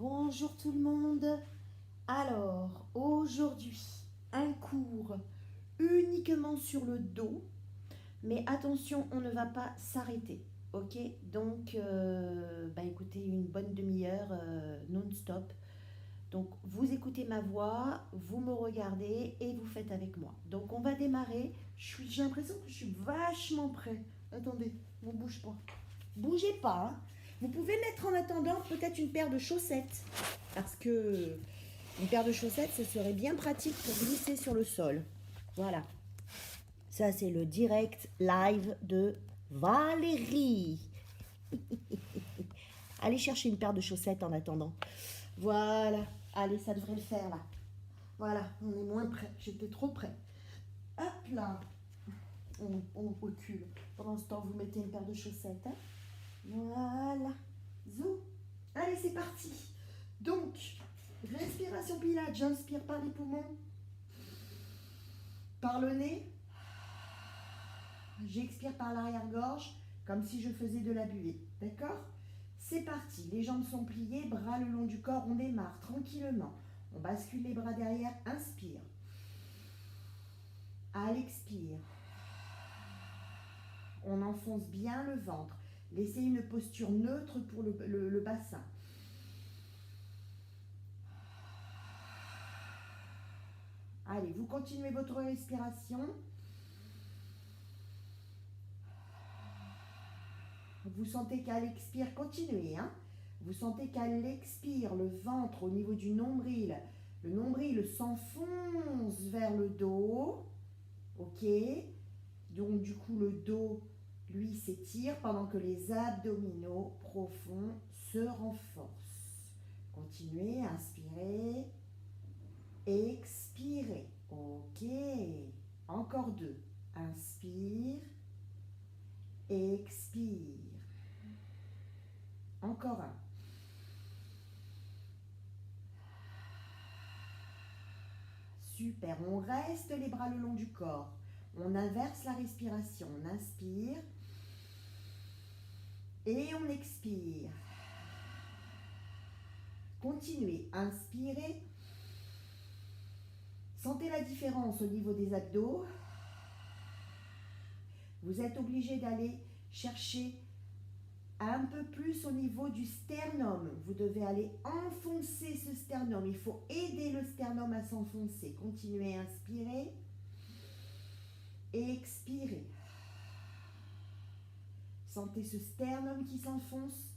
Bonjour tout le monde. Alors, aujourd'hui, un cours uniquement sur le dos, mais attention, on ne va pas s'arrêter. Ok, donc, écoutez, une bonne demi-heure non-stop. Donc, vous écoutez ma voix, vous me regardez et vous faites avec moi. Donc, on va démarrer. J'ai l'impression que je suis vachement prêt. Attendez, on bouge pas. Bougez pas, hein. Vous pouvez mettre en attendant peut-être une paire de chaussettes. Parce que une paire de chaussettes, ce serait bien pratique pour glisser sur le sol. Voilà. Ça, c'est le direct live de Valérie. Allez chercher une paire de chaussettes en attendant. Voilà. Allez, ça devrait le faire là. Voilà, on est moins près. J'étais trop près. Hop là. On recule. Pendant ce temps, vous mettez une paire de chaussettes. Hein. Voilà. Zou. Allez, c'est parti. Donc, respiration pilates. J'inspire par les poumons. Par le nez. J'expire par l'arrière-gorge, comme si je faisais de la buée. D'accord? C'est parti. Les jambes sont pliées, bras le long du corps. On démarre tranquillement. On bascule les bras derrière. Inspire. À l'expire. On enfonce bien le ventre. Laissez une posture neutre pour le bassin. Allez, vous continuez votre respiration. Vous sentez qu'à l'expire, continuez. Hein. Vous sentez qu'à l'expire, le ventre au niveau du nombril, le nombril s'enfonce vers le dos. Ok. Donc du coup, le dos, lui, s'étire pendant que les abdominaux profonds se renforcent. Continuez, inspirez. Expirez. Ok. Encore deux. Inspire. Expire. Encore un. Super. On reste les bras le long du corps. On inverse la respiration. On inspire. Et on expire. Continuez. Inspirez. Sentez la différence au niveau des abdos. Vous êtes obligé d'aller chercher un peu plus au niveau du sternum. Vous devez aller enfoncer ce sternum. Il faut aider le sternum à s'enfoncer. Continuez à inspirer. Expirez. Sentez ce sternum qui s'enfonce.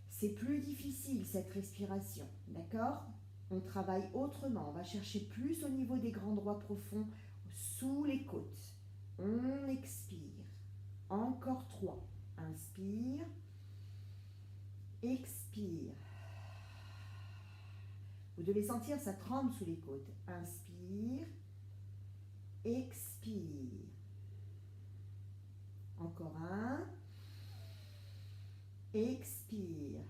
C'est plus difficile cette respiration. D'accord? On travaille autrement. On va chercher plus au niveau des grands droits profonds, sous les côtes. On expire. Encore 3. Inspire. Expire. Vous devez sentir, ça tremble sous les côtes. Inspire. Expire. Encore un. Expire.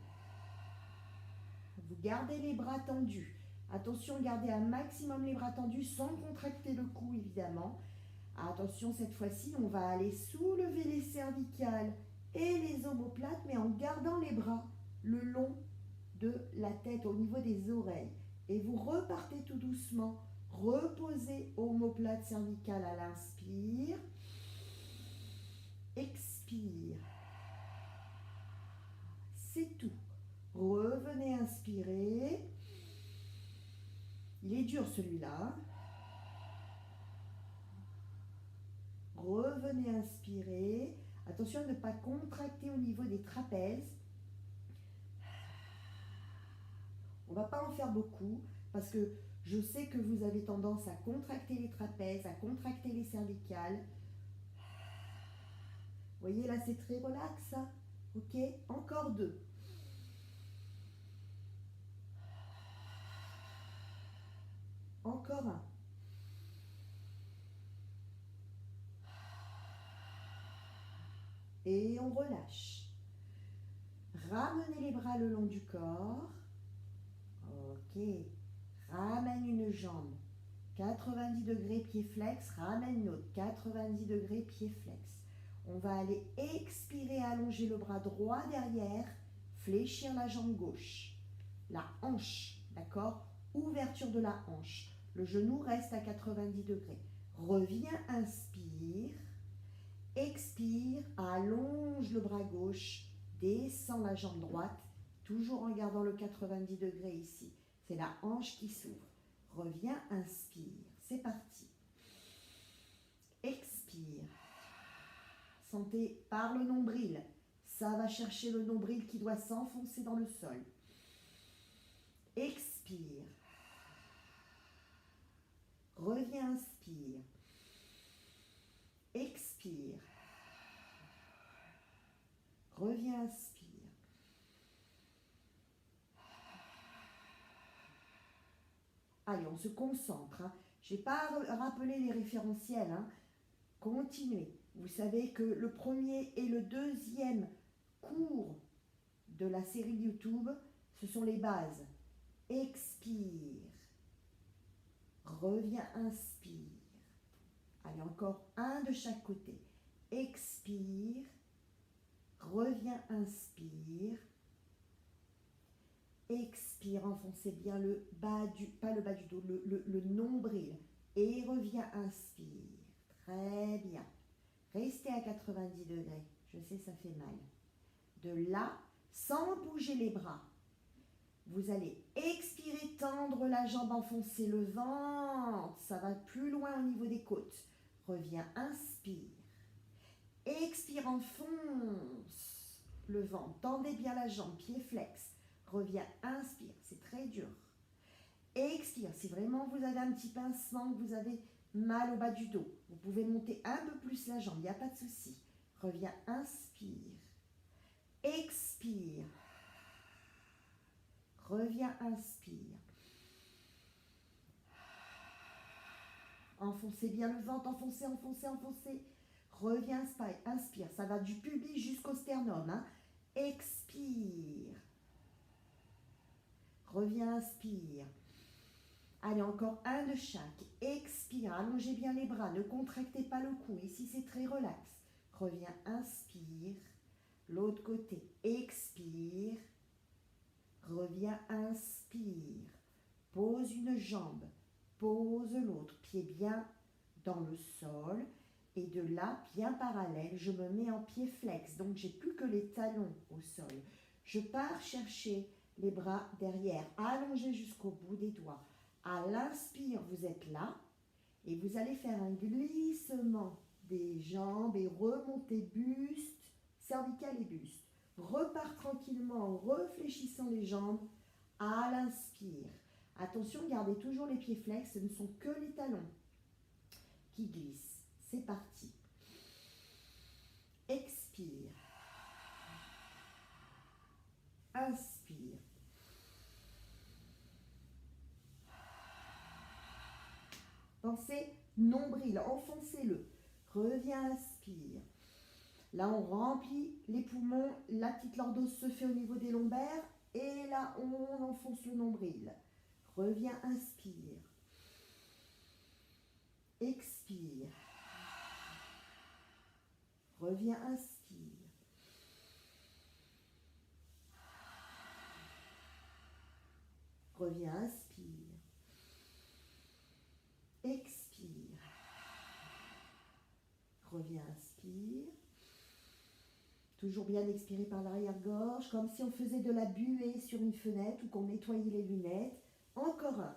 Vous gardez les bras tendus. Attention, gardez un maximum les bras tendus sans contracter le cou, évidemment. Attention, cette fois-ci, on va aller soulever les cervicales et les omoplates, mais en gardant les bras le long de la tête, au niveau des oreilles. Et vous repartez tout doucement. Reposez omoplate cervicale à l'inspire. Expire. C'est tout. Revenez inspirer. Il est dur celui-là. Revenez inspirer. Attention à ne pas contracter au niveau des trapèzes. On ne va pas en faire beaucoup parce que je sais que vous avez tendance à contracter les trapèzes, à contracter les cervicales. Vous voyez là, c'est très relax. Hein. Ok, encore 2. Encore un. Et on relâche. Ramenez les bras le long du corps. Ok. Ramène une jambe. 90 degrés pied flex. Ramène l'autre. 90 degrés pied flex. On va aller expirer, allonger le bras droit derrière. fléchir la jambe gauche, la hanche, d'accord? Ouverture de la hanche. Le genou reste à 90 degrés. Reviens, inspire. Expire, allonge le bras gauche, descends la jambe droite, toujours en gardant le 90 degrés ici. C'est la hanche qui s'ouvre. Reviens, inspire. C'est parti. Expire. Sentez par le nombril. Ça va chercher le nombril qui doit s'enfoncer dans le sol. Expire. Reviens, inspire. Expire. Reviens, inspire. Allez, on se concentre. Hein. Je n'ai pas rappelé les référentiels. Hein. Continuez. Vous savez que le premier et le deuxième cours de la série YouTube, ce sont les bases. Expire. Reviens, inspire. Allez, encore un de chaque côté. Expire. Reviens, inspire. Expire, enfoncez bien le bas du, pas le bas du dos, le nombril. Et reviens, inspire. Très bien. Restez à 90 degrés. Je sais, ça fait mal. De là, sans bouger les bras, vous allez expirer, tendre la jambe, enfoncer le ventre. Ça va plus loin au niveau des côtes. Reviens, inspire. Expire, enfonce le ventre. Tendez bien la jambe, pied flex. Reviens, inspire. C'est très dur. Expire. Si vraiment vous avez un petit pincement, que vous avez mal au bas du dos, vous pouvez monter un peu plus la jambe. Il n'y a pas de souci. Reviens, inspire. Expire. Reviens, inspire. Enfoncez bien le ventre, enfoncez, enfoncez, enfoncez. Reviens, inspire. Ça va du pubis jusqu'au sternum. Hein. Expire. Reviens, inspire. Allez, encore un de chaque. Expire. Allongez bien les bras. Ne contractez pas le cou. Ici, c'est très relax. Reviens, inspire. L'autre côté. Expire. Reviens, inspire. Pose une jambe. Pose l'autre. Pied bien dans le sol. Et de là, bien parallèle, je me mets en pied flex. Donc, j'ai plus que les talons au sol. Je pars chercher les bras derrière. Allongés jusqu'au bout des doigts. À l'inspire, vous êtes là. Et vous allez faire un glissement des jambes et remonter buste, cervical et buste. Repart tranquillement en réfléchissant les jambes à l'inspire. Attention, gardez toujours les pieds flex, ce ne sont que les talons qui glissent. C'est parti. Expire. Inspire. Pensez nombril, enfoncez-le. Reviens, inspire. Là, on remplit les poumons, la petite lordose se fait au niveau des lombaires et là, on enfonce le nombril. Reviens, inspire. Expire. Reviens, inspire. Reviens, inspire. Expire. Reviens, inspire. Toujours bien expirer par l'arrière-gorge, comme si on faisait de la buée sur une fenêtre ou qu'on nettoyait les lunettes. Encore un.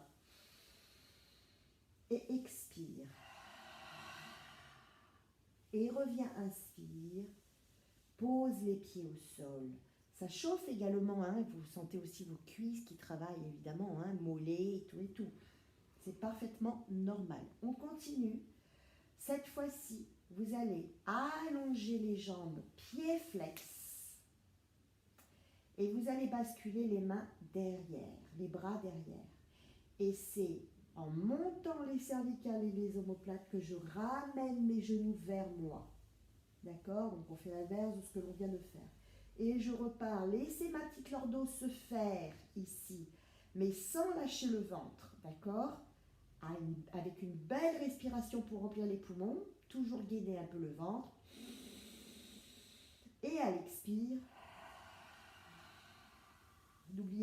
Et expire. Et reviens, inspire. Pose les pieds au sol. Ça chauffe également, hein. Vous sentez aussi vos cuisses qui travaillent évidemment, hein, mollets et tout et tout. C'est parfaitement normal. On continue. Cette fois-ci, vous allez allonger les jambes, pieds flex. Et vous allez basculer les mains derrière, les bras derrière. Et c'est en montant les cervicales et les omoplates que je ramène mes genoux vers moi. D'accord? Donc on fait l'inverse de ce que l'on vient de faire. Et je repars. Laissez ma petite lordose se faire ici, mais sans lâcher le ventre. D'accord? Avec une belle respiration pour remplir les poumons. Toujours gainer un peu le ventre. Et à l'expire,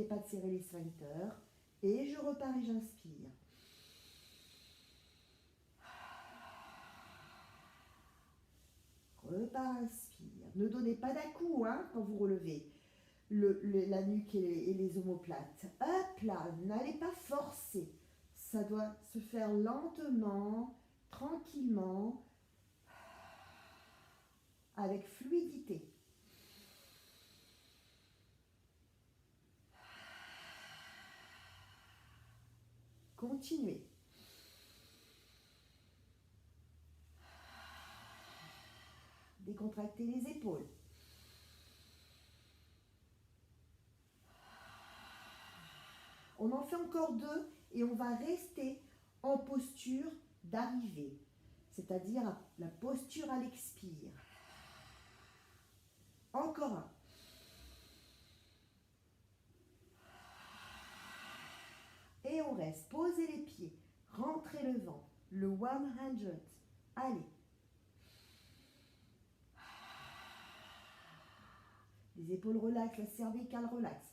n'oubliez pas de serrer les sphincters. Et je repars et j'inspire. Repars, inspire. Ne donnez pas d'à-coups hein, quand vous relevez la nuque et les omoplates. Hop là, n'allez pas forcer. Ça doit se faire lentement, tranquillement, avec fluidité. Continuez. Décontractez les épaules. On en fait encore 2 et on va rester en posture d'arrivée, c'est-à-dire la posture à l'expire. Encore un. Et on reste. Posez les pieds. Rentrez le ventre. Le 100. Allez. Les épaules relaxent, la cervicale relaxe.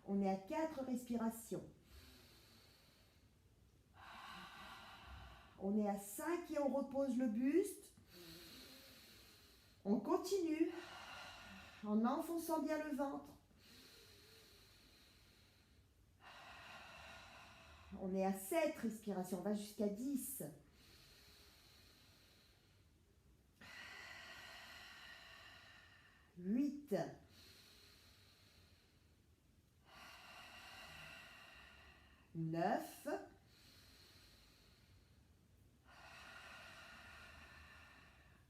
On est à 4 respirations. On est à 5 et on repose le buste. On continue en enfonçant bien le ventre. On est à 7 respirations, on va jusqu'à 10. 8. 9.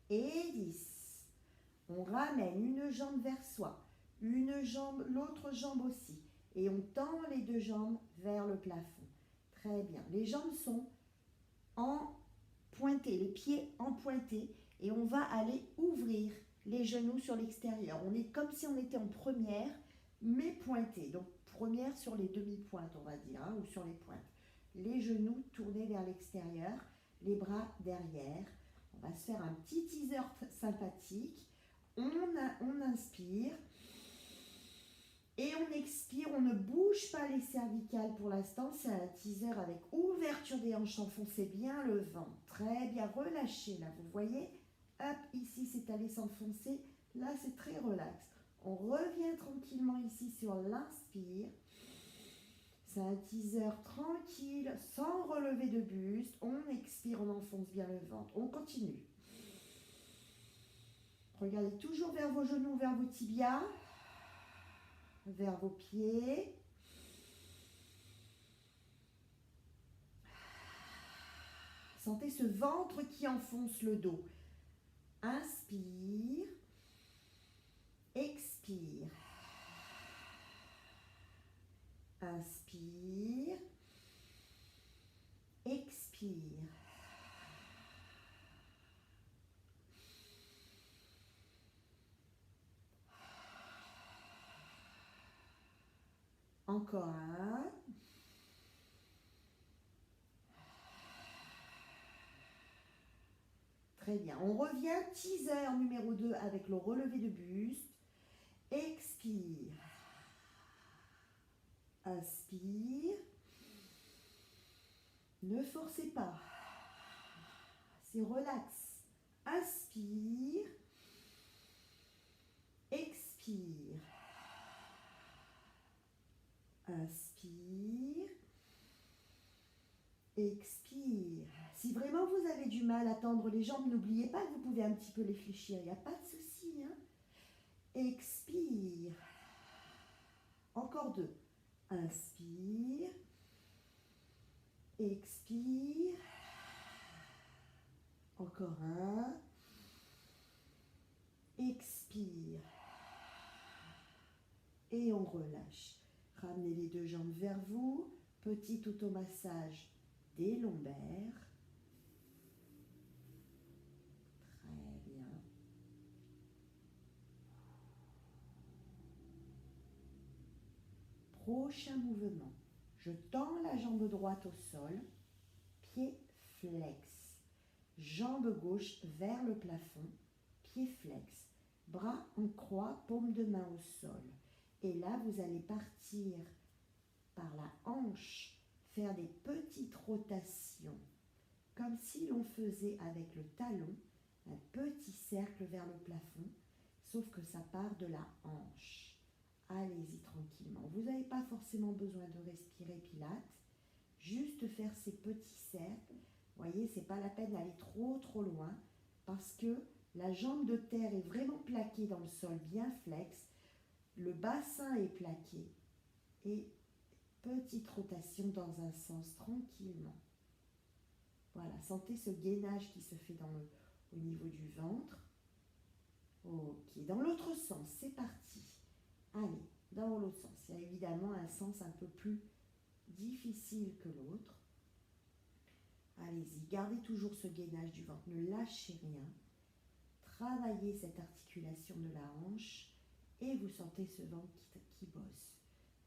Et 10. On ramène une jambe vers soi, une jambe, l'autre jambe aussi. Et on tend les 2 jambes vers le plafond. Très bien. Les jambes sont en pointé, les pieds en pointé. Et on va aller ouvrir les genoux sur l'extérieur. On est comme si on était en première, mais pointé. Donc première sur les demi-pointes, on va dire, hein, ou sur les pointes. Les genoux tournés vers l'extérieur, les bras derrière. On va se faire un petit teaser sympathique. On inspire et on expire. On ne bouge pas les cervicales pour l'instant. C'est un teaser avec ouverture des hanches. Enfoncez bien le ventre. Très bien. Relâchez là. Vous voyez? Hop, ici c'est allé s'enfoncer. Là c'est très relax. On revient tranquillement ici sur l'inspire. C'est un teaser tranquille, sans relever de buste. On expire, on enfonce bien le ventre. On continue. Regardez toujours vers vos genoux, vers vos tibias, vers vos pieds. Sentez ce ventre qui enfonce le dos. Inspire, expire. Inspire, expire. Encore un. Très bien. On revient, teaser numéro 2 avec le relevé de buste. Expire. Inspire. Ne forcez pas. C'est relax. Inspire. Expire. Inspire. Expire. Si vraiment vous avez du mal à tendre les jambes, n'oubliez pas que vous pouvez un petit peu les fléchir. Il n'y a pas de souci. Hein? Expire. Encore 2. Inspire. Expire. Encore un. Expire. Et on relâche. Ramenez les 2 jambes vers vous. Petit automassage des lombaires. Très bien. Prochain mouvement. Je tends la jambe droite au sol, pied flex. Jambe gauche vers le plafond, pied flex. Bras en croix, paume de main au sol. Et là, vous allez partir par la hanche, faire des petites rotations, comme si l'on faisait avec le talon un petit cercle vers le plafond, sauf que ça part de la hanche. Allez-y tranquillement. Vous n'avez pas forcément besoin de respirer Pilates, juste faire ces petits cercles. Vous voyez, c'est pas la peine d'aller trop loin parce que la jambe de terre est vraiment plaquée dans le sol, bien flex. Le bassin est plaqué et petite rotation dans un sens tranquillement. Voilà, sentez ce gainage qui se fait au niveau du ventre. Ok, dans l'autre sens, c'est parti. Allez, dans l'autre sens. Il y a évidemment un sens un peu plus difficile que l'autre. Allez-y, gardez toujours ce gainage du ventre, ne lâchez rien. Travaillez cette articulation de la hanche et vous sentez ce ventre qui bosse.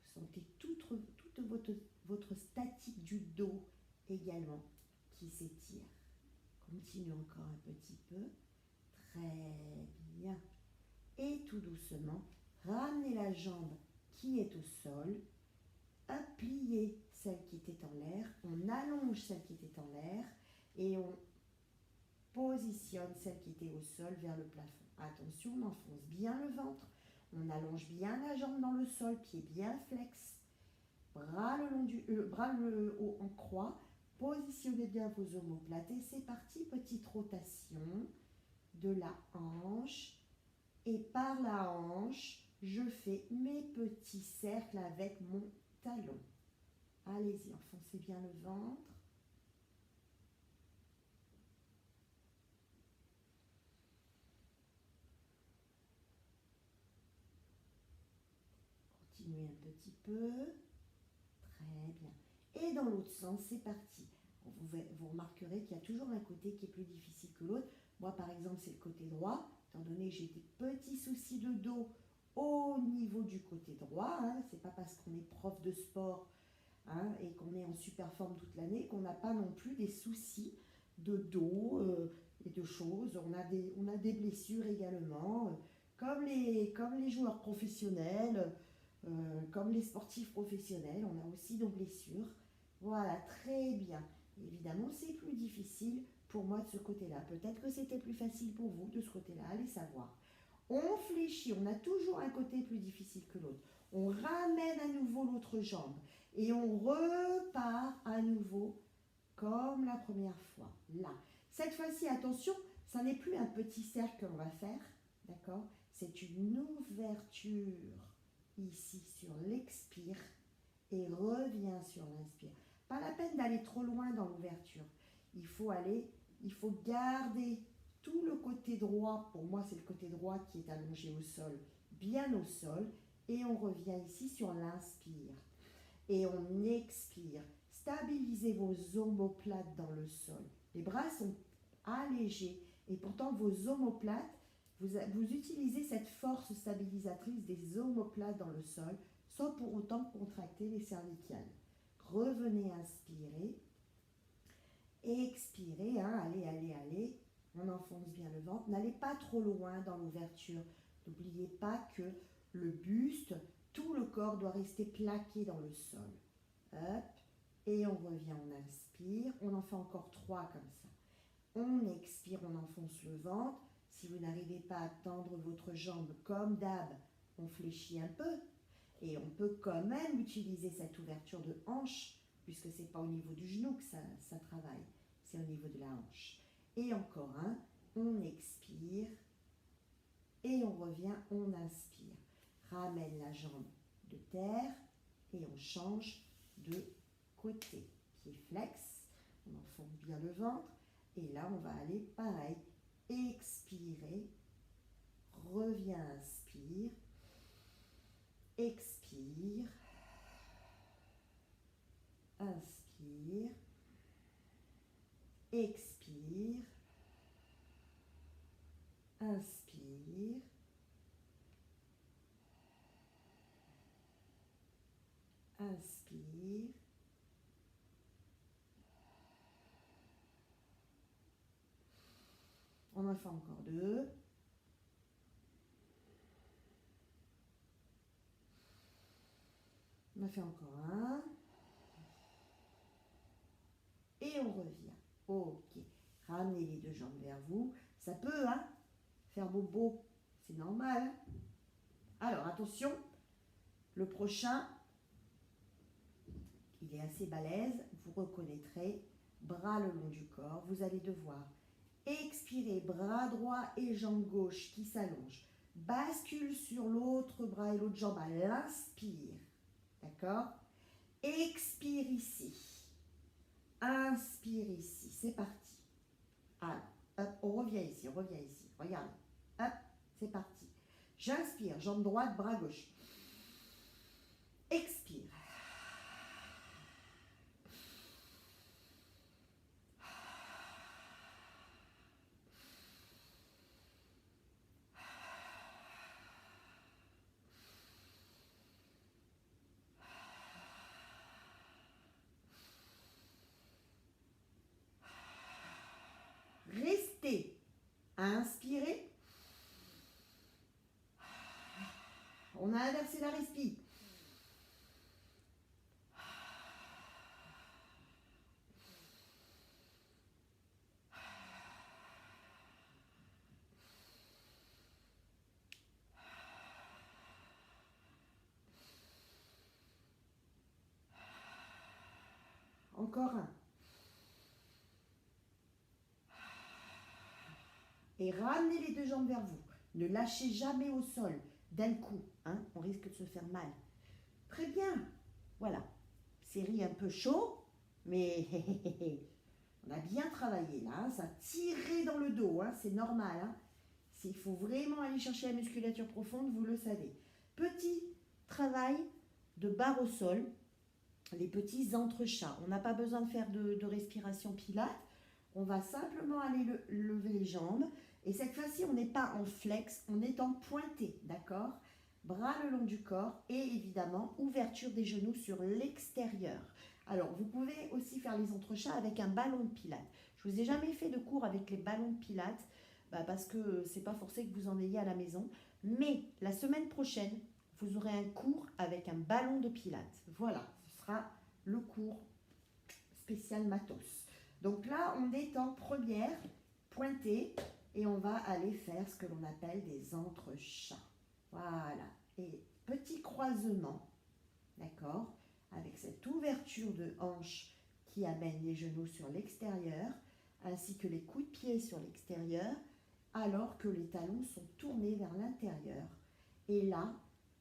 Vous sentez toute votre statique du dos également qui s'étire. Continuez encore un petit peu. Très bien. Et tout doucement, ramenez la jambe qui est au sol, pliez celle qui était en l'air, on allonge celle qui était en l'air et on positionne celle qui était au sol vers le plafond. Attention, on enfonce bien le ventre, on allonge bien la jambe dans le sol, pied bien flex, bras le long bras le haut en croix, positionnez bien vos omoplates et c'est parti, petite rotation de la hanche et par la hanche, je fais mes petits cercles avec mon talon. Allez-y, enfoncez bien le ventre. Continuez un petit peu. Très bien. Et dans l'autre sens, c'est parti. Vous remarquerez qu'il y a toujours un côté qui est plus difficile que l'autre. Moi, par exemple, c'est le côté droit. Étant donné que j'ai des petits soucis de dos au niveau du côté droit, hein, c'est pas parce qu'on est prof de sport et qu'on est en super forme toute l'année qu'on n'a pas non plus des soucis de dos et de choses. On a des blessures également, comme les joueurs professionnels, comme les sportifs professionnels, on a aussi nos blessures. Voilà, très bien. Évidemment, c'est plus difficile pour moi de ce côté-là. Peut-être que c'était plus facile pour vous de ce côté-là, allez savoir. On fléchit, on a toujours un côté plus difficile que l'autre. On ramène à nouveau l'autre jambe et on repart à nouveau comme la première fois. Là. Cette fois-ci, attention, ça n'est plus un petit cercle qu'on va faire, d'accord? C'est une ouverture ici sur l'expire et revient sur l'inspire. Pas la peine d'aller trop loin dans l'ouverture. Il faut garder tout le côté droit, pour moi c'est le côté droit qui est allongé au sol, bien au sol, et on revient ici sur l'inspire. Et on expire. Stabilisez vos omoplates dans le sol. Les bras sont allégés et pourtant vos omoplates, vous utilisez cette force stabilisatrice des omoplates dans le sol sans pour autant contracter les cervicales. Revenez inspirer. Expirez, allez. On enfonce bien le ventre. N'allez pas trop loin dans l'ouverture. N'oubliez pas que le buste, tout le corps doit rester plaqué dans le sol. Hop, et on revient, on inspire. On en fait encore 3 comme ça. On expire, on enfonce le ventre. Si vous n'arrivez pas à tendre votre jambe comme d'hab, on fléchit un peu. Et on peut quand même utiliser cette ouverture de hanche, puisque ce n'est pas au niveau du genou que ça travaille, c'est au niveau de la hanche. Et encore un, on expire et on revient, on inspire. Ramène la jambe de terre et on change de côté. Pied flex, on enfonce bien le ventre et là on va aller pareil, expirer, reviens, inspire, expire, inspire, expire, inspire, Inspire. On en fait encore 2. On en fait encore 1. Et on revient. Ok. Ramenez les 2 jambes vers vous. Ça peut, hein, faire bobo. C'est normal. Hein. Alors, attention. Le prochain, il est assez balèze. Vous reconnaîtrez. Bras le long du corps. Vous allez devoir expirer. Bras droit et jambe gauche qui s'allonge. Bascule sur l'autre bras et l'autre jambe à l'inspire. D'accord? Expire ici. Inspire ici. C'est parti. Alors, hop, on revient ici, on revient ici. Regardez. Hop, c'est parti. J'inspire, jambe droite, bras gauche. Expire. Restez. Inspirez. On a inversé la respi. Encore un. Et ramenez les 2 jambes vers vous. Ne lâchez jamais au sol d'un coup. Hein, on risque de se faire mal. Très bien. Voilà. Série un peu chaud, mais on a bien travaillé là. Hein, ça a tiré dans le dos. Hein, c'est normal. Hein. Il faut vraiment aller chercher la musculature profonde, vous le savez. Petit travail de barre au sol. Les petits entrechats. On n'a pas besoin de faire de respiration pilates. On va simplement aller lever les jambes. Et cette fois-ci, on n'est pas en flex, on est en pointé, d'accord? Bras le long du corps et évidemment, ouverture des genoux sur l'extérieur. Alors, vous pouvez aussi faire les entrechats avec un ballon de pilates. Je ne vous ai jamais fait de cours avec les ballons de pilates parce que ce n'est pas forcé que vous en ayez à la maison. Mais la semaine prochaine, vous aurez un cours avec un ballon de pilates. Voilà, ce sera le cours spécial matos. Donc là, on est en première, pointée, et on va aller faire ce que l'on appelle des entrechats. Voilà. Et petit croisement, d'accord, avec cette ouverture de hanche qui amène les genoux sur l'extérieur, ainsi que les coups de pied sur l'extérieur, alors que les talons sont tournés vers l'intérieur. Et là,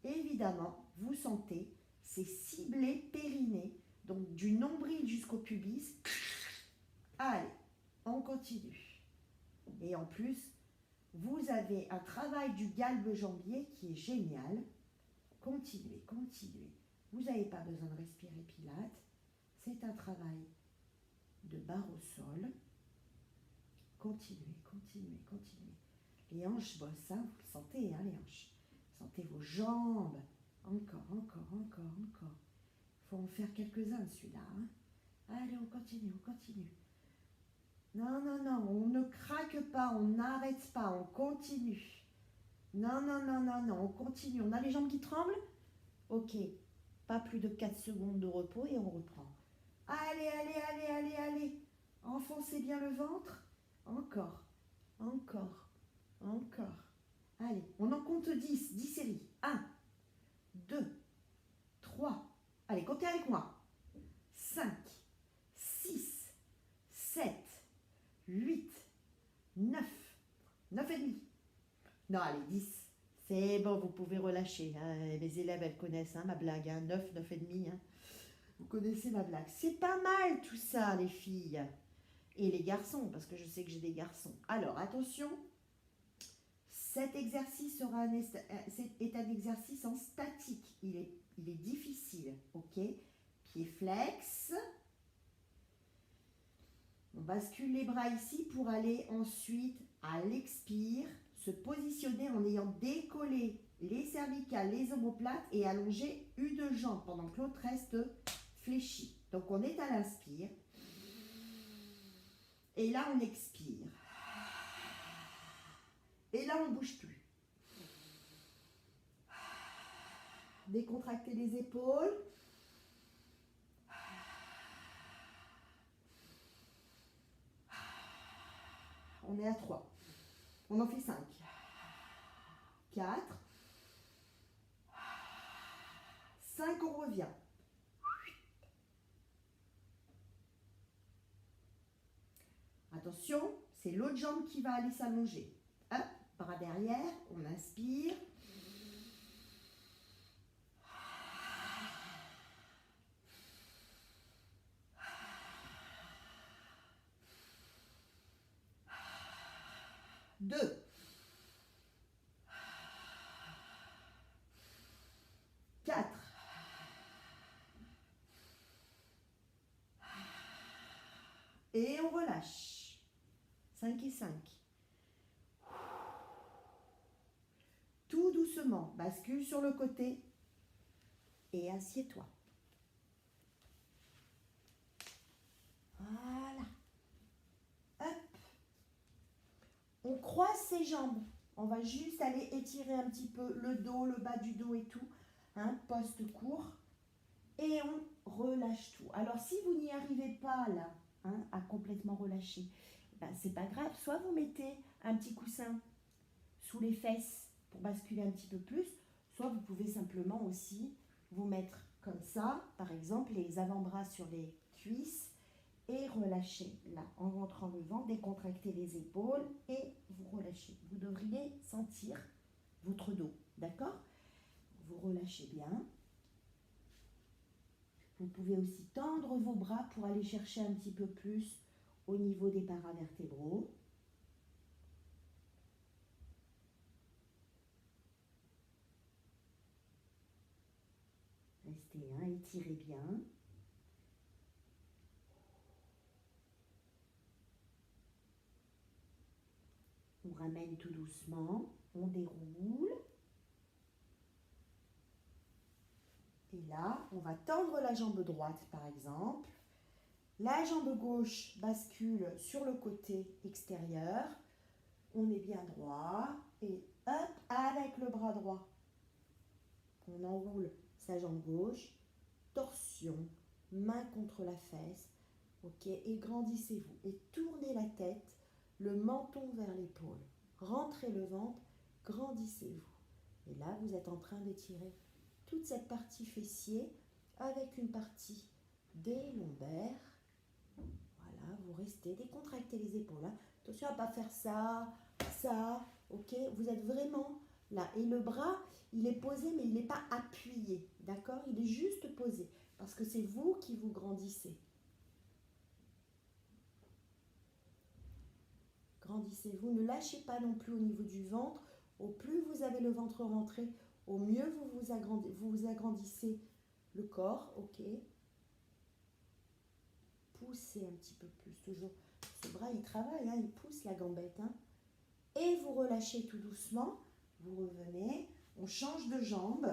évidemment, vous sentez, c'est ciblé périnée, donc du nombril jusqu'au pubis. Allez, on continue. Et en plus, vous avez un travail du galbe jambier qui est génial. Continuez, continuez. Vous n'avez pas besoin de respirer pilates. C'est un travail de barre au sol. Continuez, continuez, continuez. Les hanches bossent, hein, vous le sentez, hein, les hanches. Sentez vos jambes. Encore, encore, encore, encore. Il faut en faire quelques-uns, celui-là. Hein. Allez, on continue, on continue. Non, non, non, on ne craque pas, on n'arrête pas, on continue. Non, non, non, non, non, on continue. On a les jambes qui tremblent? Ok, pas plus de 4 secondes de repos et on reprend. Allez, allez, allez, allez, allez. Enfoncez bien le ventre. Encore, encore, encore. Allez, on en compte 10, 10 séries. 1, 2, 3. Allez, comptez avec moi. 5, 6, 7, 8, 9, 9 et demi. Non, allez, 10. C'est bon, vous pouvez relâcher. Hein. Mes élèves, elles connaissent hein, ma blague. Hein. 9, 9 et demi. Hein. Vous connaissez ma blague. C'est pas mal tout ça, les filles. Et les garçons, parce que je sais que j'ai des garçons. Alors, attention. Cet exercice est un exercice en statique. Il est difficile. Ok. Pied flex. On bascule les bras ici pour aller ensuite à l'expire, se positionner en ayant décollé les cervicales, les omoplates et allonger une jambe pendant que l'autre reste fléchie. Donc on est à l'inspire. Et là on expire. Et là on ne bouge plus. Décontractez les épaules. On est à 3. On en fait 5. 4. 5, on revient. Attention, c'est l'autre jambe qui va aller s'allonger. Hop, bras derrière, on inspire. Deux. 4. Et on relâche. 5 et 5. Tout doucement, bascule sur le côté et assieds-toi. Voilà. Hop. On croise ses jambes. On va juste aller étirer un petit peu le dos, le bas du dos et tout. Hein, poste court. Et on relâche tout. Alors, si vous n'y arrivez pas là, hein, à complètement relâcher, ben, c'est pas grave. Soit vous mettez un petit coussin sous les fesses pour basculer un petit peu plus, soit vous pouvez simplement aussi vous mettre comme ça, par exemple, les avant-bras sur les cuisses et relâcher là, en rentrant le ventre, décontractez les épaules et vous relâchez. Vous devriez sentir votre dos, d'accord? Vous relâchez bien. Vous pouvez aussi tendre vos bras pour aller chercher un petit peu plus au niveau des paravertébraux. Restez, hein, étirez bien. On ramène tout doucement, on déroule. Et là, on va tendre la jambe droite par exemple. La jambe gauche bascule sur le côté extérieur. On est bien droit. Et hop, avec le bras droit, on enroule sa jambe gauche. Torsion, main contre la fesse. Ok, et grandissez-vous. Et tournez la tête, le menton vers l'épaule. Rentrez le ventre, grandissez-vous. Et là, vous êtes en train d'étirer toute cette partie fessier avec une partie des lombaires. Voilà, vous restez, décontractez les épaules. Hein. Attention à ne pas faire ça, ça, ok? Vous êtes vraiment là. Et le bras, il est posé, mais il n'est pas appuyé, d'accord? Il est juste posé, parce que c'est vous qui vous grandissez. Grandissez-vous, ne lâchez pas non plus au niveau du ventre. Au plus vous avez le ventre rentré, au mieux vous agrandissez le corps, ok? Poussez un petit peu plus, toujours. Ce bras, il travaille, hein, il pousse la gambette. Hein. Et vous relâchez tout doucement. Vous revenez, on change de jambe.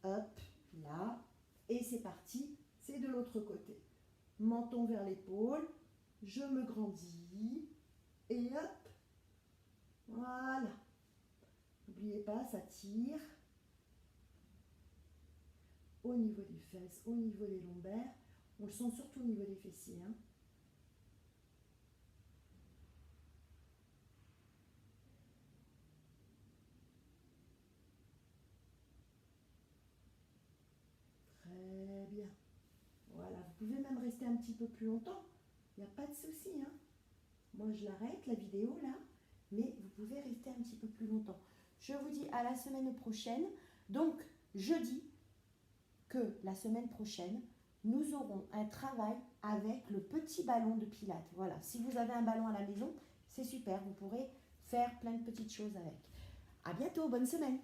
Hop, là. Et c'est parti, c'est de l'autre côté. Menton vers l'épaule. Je me grandis. Et hop. Voilà. N'oubliez pas, ça tire. Au niveau des fesses, au niveau des lombaires. On le sent surtout au niveau des fessiers. Hein. Très bien. Voilà, vous pouvez même rester un petit peu plus longtemps. Il n'y a pas de souci. Hein. Moi, je l'arrête, la vidéo, là. Mais vous pouvez rester un petit peu plus longtemps. Je vous dis à la semaine prochaine. Donc, je dis que la semaine prochaine, nous aurons un travail avec le petit ballon de pilates. Voilà, si vous avez un ballon à la maison, c'est super. Vous pourrez faire plein de petites choses avec. À bientôt, bonne semaine.